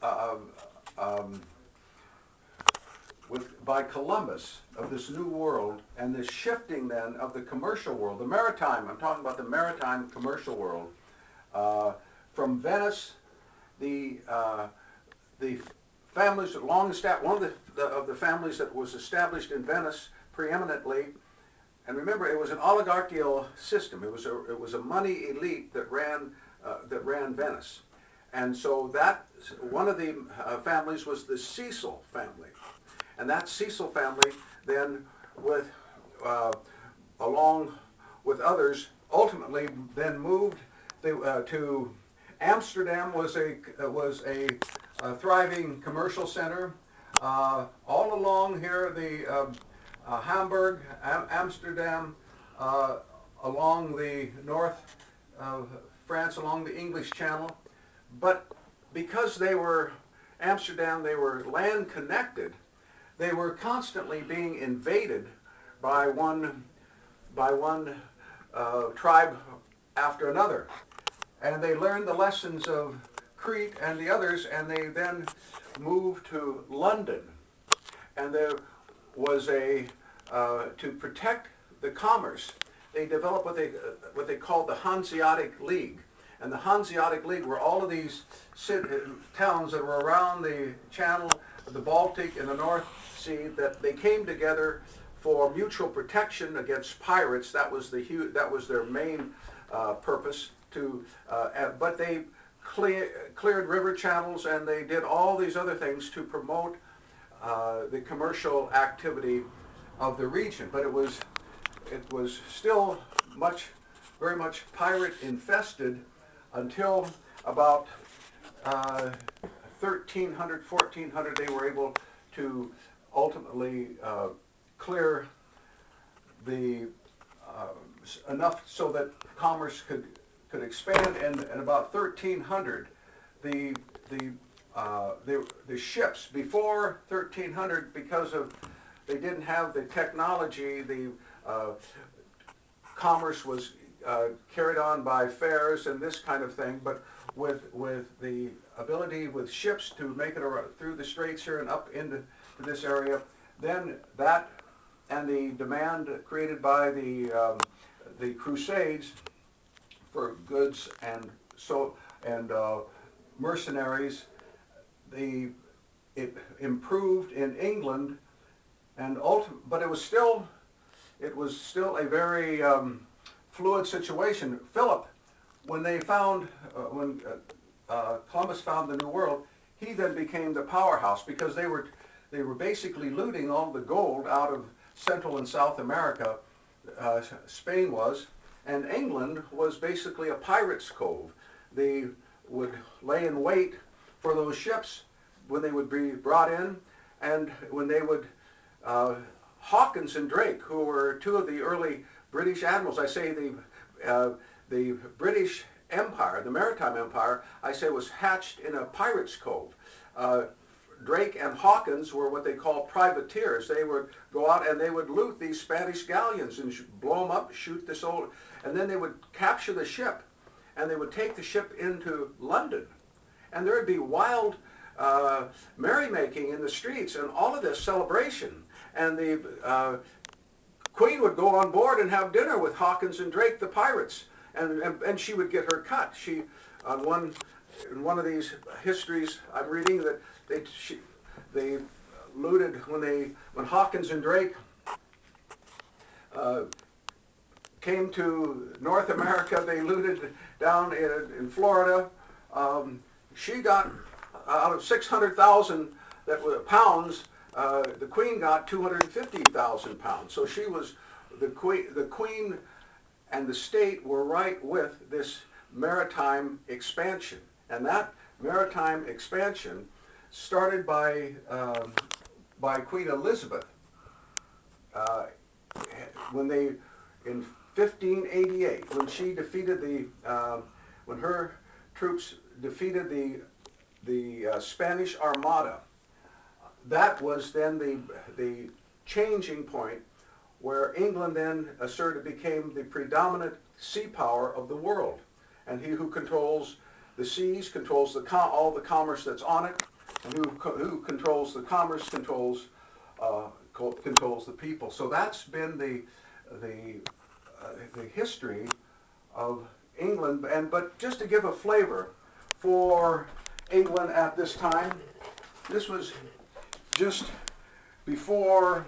uh, um, by Columbus of this new world and this shifting then of the commercial world, the maritime, I'm talking about the maritime commercial world, from Venice, the families that long established, one of the families that was established in Venice preeminently, and remember it was an oligarchical system. It was a money elite that ran Venice, and so that one of the families was the Cecil family. And that Cecil family then, along with others, ultimately then moved to Amsterdam. Was a thriving commercial center. All along here, the Hamburg, Amsterdam, along the north of France, along the English Channel. But because they were Amsterdam, they were land connected. They were constantly being invaded by one tribe after another, and they learned the lessons of Crete and the others, and they then moved to London. And there was to protect the commerce, they developed what they called the Hanseatic League. And the Hanseatic League were all of these towns that were around the Channel, the Baltic, and the North Sea, that they came together for mutual protection against pirates. That was their main purpose. But they cleared river channels, and they did all these other things to promote the commercial activity of the region. But it was still very much pirate infested until about 1300, 1400. They were able to ultimately clear the enough so that commerce could expand. And about 1300, the ships, before 1300, because they didn't have the technology, the commerce was carried on by fairs and this kind of thing. But with the ability with ships to make it through the straits here and up into this area, then that and the demand created by the Crusades for goods and mercenaries, it improved in England, but it was still a very fluid situation. Philip, when Columbus found the New World, he then became the powerhouse, because they were basically looting all the gold out of Central and South America. Spain was, and England was basically a pirate's cove. They would lay in wait for those ships when they would be brought in, and when they would Hawkins and Drake, who were two of the early British admirals. I say the British Empire, the maritime empire, I say, was hatched in a pirate's cove. Drake and Hawkins were what they call privateers. They would go out and they would loot these Spanish galleons and blow them up, shoot this and then they would capture the ship, and they would take the ship into London, and there would be wild merrymaking in the streets and all of this celebration. And the Queen would go on board and have dinner with Hawkins and Drake, the pirates, and she would get her cut. She, in one of these histories I'm reading, that they looted when Hawkins and Drake came to North America. They looted down in Florida. She got, out of 600,000 pounds, the Queen got 250,000 pounds. So she was the Queen and the state were right with this maritime expansion. And that maritime expansion started by Queen Elizabeth in 1588, when she defeated when her troops defeated the Spanish Armada. That was then the changing point, where England then became the predominant sea power of the world, and he who controls the seas, controls all the commerce that's on it, and who controls the commerce controls the people. So that's been the history of England. But just to give a flavor for England at this time, this was just before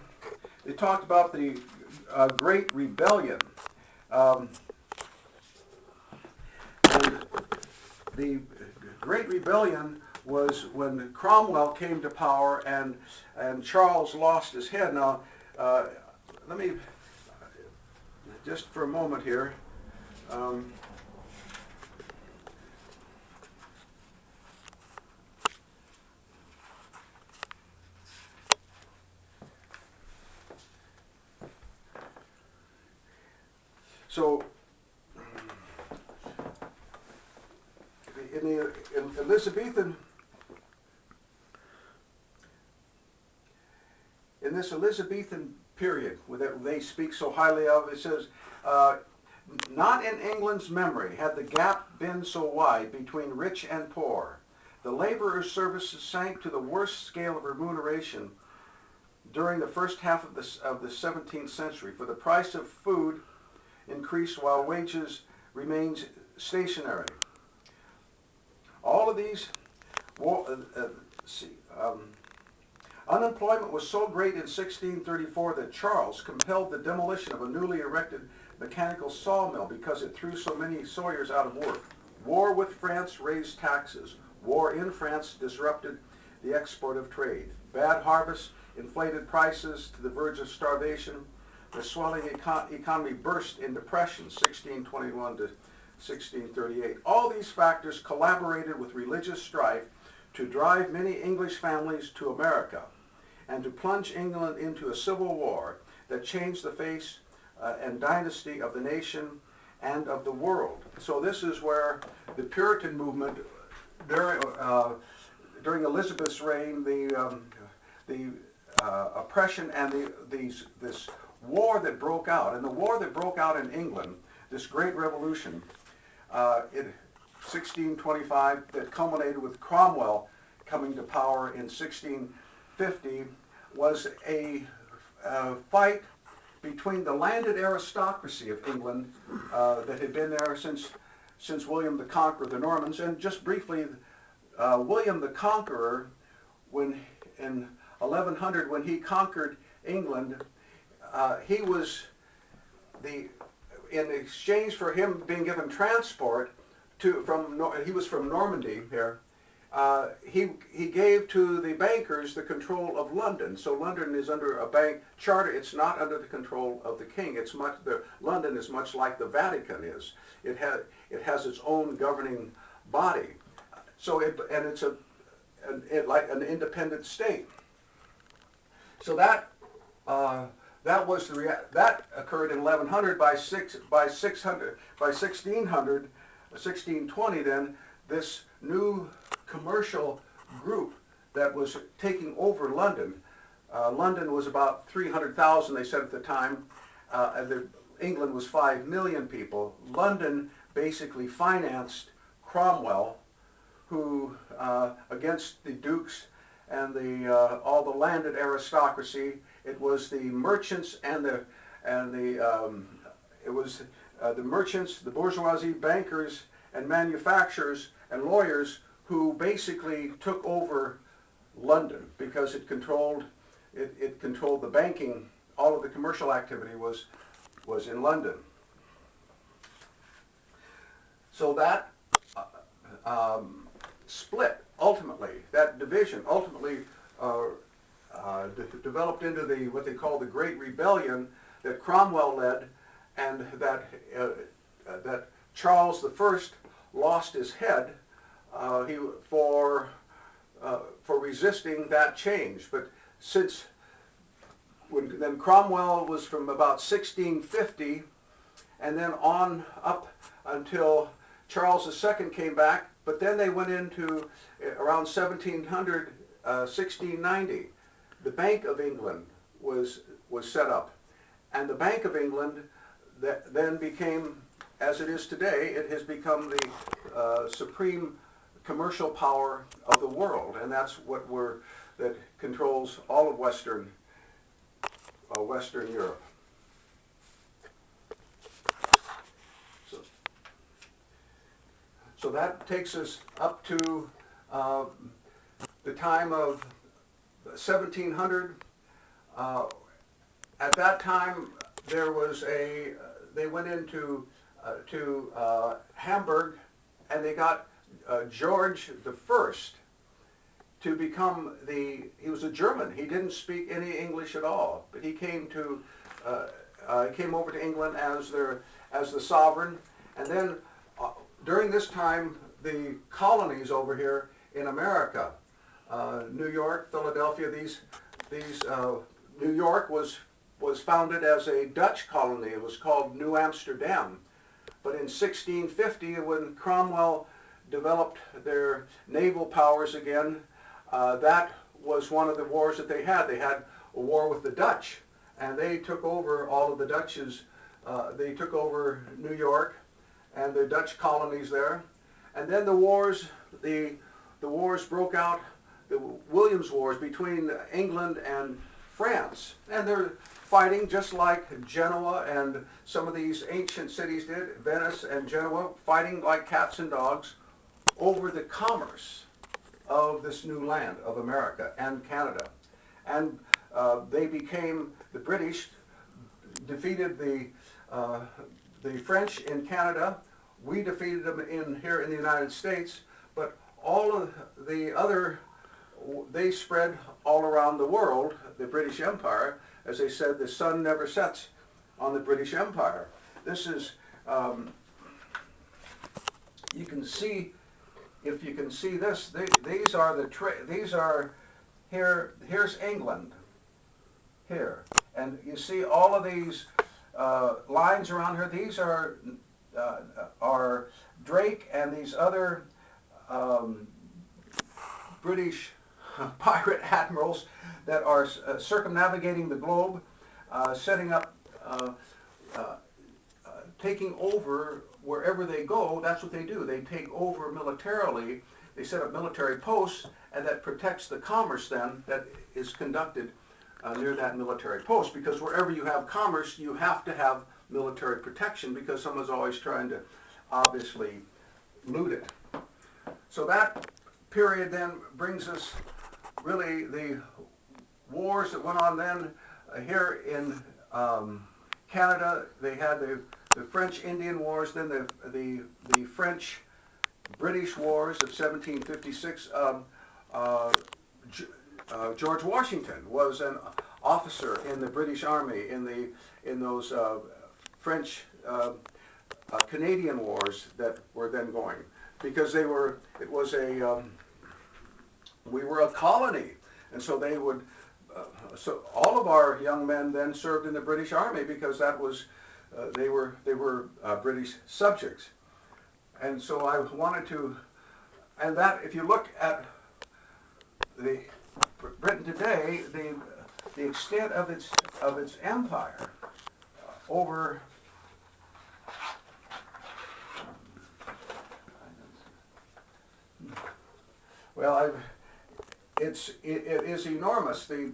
they talked about the Great Rebellion. And the Great Rebellion was when Cromwell came to power and Charles lost his head. Now, let me, just for a moment here, so in the Elizabethan, in this Elizabethan period that they speak so highly of, it says, not in England's memory had the gap been so wide between rich and poor. The laborer's services sank to the worst scale of remuneration during the first half of the 17th century, for the price of food increased while wages remained stationary. All of these, unemployment was so great in 1634 that Charles compelled the demolition of a newly erected mechanical sawmill because it threw so many sawyers out of work. War with France raised taxes. War in France disrupted the export of trade. Bad harvests inflated prices to the verge of starvation. The swelling economy burst in depression, 1621 to 1638. All these factors collaborated with religious strife to drive many English families to America and to plunge England into a civil war that changed the face and dynasty of the nation and of the world. So this is where the Puritan movement, during Elizabeth's reign, the oppression and this war that broke out, and the war that broke out in England, this Great Revolution, in 1625, that culminated with Cromwell coming to power in 1650, was a fight between the landed aristocracy of England that had been there since William the Conqueror, the Normans. And just briefly, William the Conqueror, when in 1100, when he conquered England, he was in exchange for him being given transport he was from Normandy here. He gave to the bankers the control of London. So London is under a bank charter. It's not under the control of the king. London is much like the Vatican is. It has its own governing body. So it's like an independent state. So that occurred in 1100. By 1620, then this new commercial group that was taking over London. London was about 300,000, they said at the time. England was 5 million people. London basically financed Cromwell, who against the dukes and all the landed aristocracy. It was the merchants the merchants, the bourgeoisie, bankers, and manufacturers and lawyers who basically took over London because it controlled the banking. All of the commercial activity was in London. So that split ultimately, that division ultimately developed into what they call the Great Rebellion that Cromwell led, and that Charles I lost his head for resisting that change. But then Cromwell was from about 1650 and then on up until Charles II came back, but then they went into around 1690. The Bank of England was set up, and the Bank of England then became, as it is today, it has become the supreme commercial power of the world, and that's what that controls all of Western Europe. So that takes us up to the time of 1700. At that time, there was they went into Hamburg, and they got George I to become he was a German. He didn't speak any English at all, but he came over to England as the sovereign, and then during this time, the colonies over here in America, New York, Philadelphia, New York was founded as a Dutch colony. It was called New Amsterdam. But in 1650, when Cromwell developed their naval powers again, that was one of the wars that they had. They had a war with the Dutch, and they took over all of the Dutch's. They took over New York and the Dutch colonies there. And then the wars broke out, the Williams Wars between England and France. And they're fighting just like Genoa and some of these ancient cities did, Venice and Genoa, fighting like cats and dogs over the commerce of this new land of America and Canada. And the British defeated the French in Canada. We defeated them here in the United States, but all of they spread all around the world, the British Empire. As they said, the sun never sets on the British Empire. This is, you can see, if you can see this, these are here's England, here. And you see all of these lines around here. These are Drake and these other British pirate admirals that are circumnavigating the globe, setting up, taking over wherever they go. That's what they do. They take over militarily. They set up military posts, and that protects the commerce then that is conducted near that military post. Because wherever you have commerce, you have to have military protection, because someone's always trying to obviously loot it. So that period then brings us really the wars that went on then here in Canada. They had the French Indian Wars, then the French British Wars of 1756. George Washington was an officer in the British Army in those French Canadian wars that were then going, because we were a colony, and so they would so all of our young men then served in the British Army, because that was they were British subjects. And so I wanted to, and that if you look at the Britain today, the extent of its empire over it is enormous. The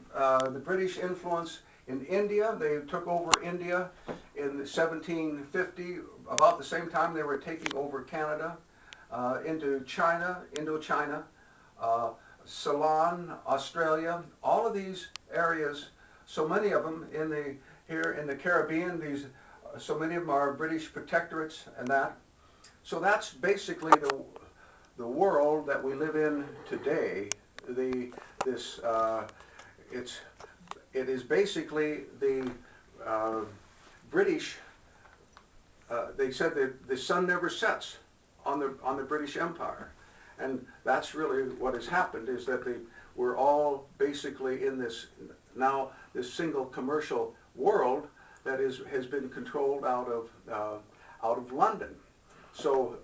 British influence in India, they took over India in 1750, about the same time they were taking over Canada, into China, Indochina, Ceylon, Australia, all of these areas, so many of them here in the Caribbean, so many of them are British protectorates and that. So that's basically the world that we live in today. It is basically the British. They said that the sun never sets on the British Empire, and that's really what has happened. Is that we're all basically in this single commercial world that has been controlled out of London. So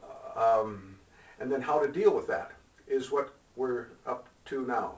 and then how to deal with that is what we're up to now.